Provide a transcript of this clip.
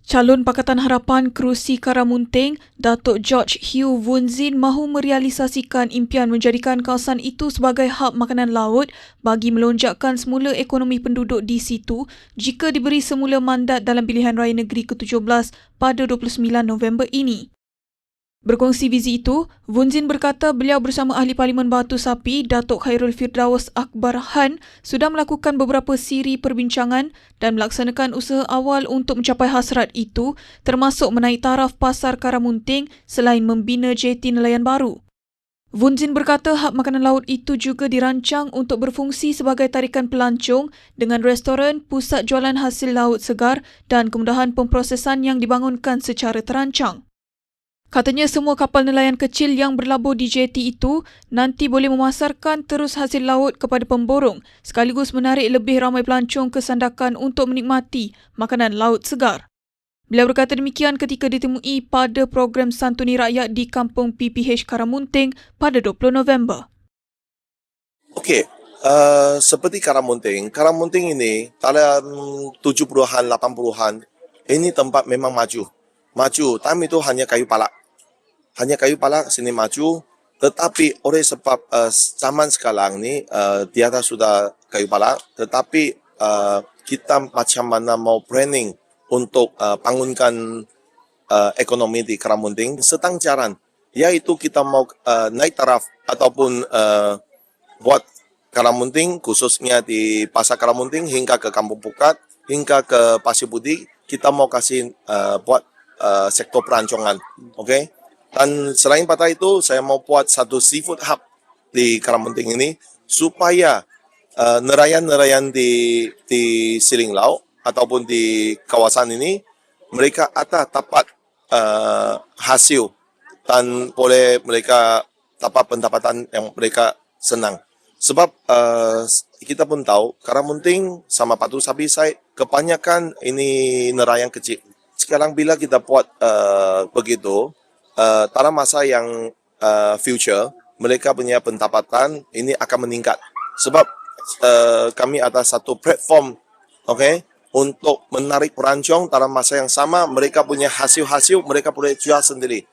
Calon Pakatan Harapan Kerusi Karamunting, Datuk George Hugh Wunzin mahu merealisasikan impian menjadikan kawasan itu sebagai hub makanan laut bagi melonjakkan semula ekonomi penduduk di situ jika diberi semula mandat dalam pilihan raya negeri ke-17 pada 29 November ini. Berkongsi visi itu, Wunzin berkata beliau bersama Ahli Parlimen Batu Sapi, Datuk Khairul Firdaus Akbar Han sudah melakukan beberapa siri perbincangan dan melaksanakan usaha awal untuk mencapai hasrat itu termasuk menaik taraf pasar Karamunting selain membina jeti nelayan baru. Wunzin berkata hub makanan laut itu juga dirancang untuk berfungsi sebagai tarikan pelancong dengan restoran, pusat jualan hasil laut segar dan kemudahan pemprosesan yang dibangunkan secara terancang. Katanya semua kapal nelayan kecil yang berlabuh di jeti itu nanti boleh memasarkan terus hasil laut kepada pemborong sekaligus menarik lebih ramai pelancong ke sandakan untuk menikmati makanan laut segar. Beliau berkata demikian ketika ditemui pada program Santuni Rakyat di Kampung PPH Karamunting pada 20 November. Okey, seperti Karamunting ini dalam 70-an, 80-an, ini tempat memang maju. Time itu hanya kayu palak. Sini maju, tetapi oleh sebab zaman sekarang ni tiada sudah kayu palak, tetapi kita macam mana mau planning untuk bangunkan ekonomi di Karamunting setang jalan, iaitu kita mau naik taraf ataupun buat Karamunting khususnya di Pasar Karamunting hingga ke Kampung Pukat, hingga ke Pasir Putih, kita mau kasih buat sektor perancongan, okey. Dan selain pada itu, saya mau buat satu seafood hub di Karamunting ini supaya nelayan-nelayan di Siling Laut ataupun di kawasan ini mereka dapat hasil dan boleh mereka dapat pendapatan yang mereka senang. Sebab kita pun tahu Karamunting sama Batu Sapi Side kebanyakan ini nelayan kecil. Sekarang bila kita buat begitu, dalam masa yang future, mereka punya pendapatan ini akan meningkat. Sebab kami ada satu platform, okay, untuk menarik perancong dalam masa yang sama, mereka punya hasil-hasil, mereka boleh jual sendiri.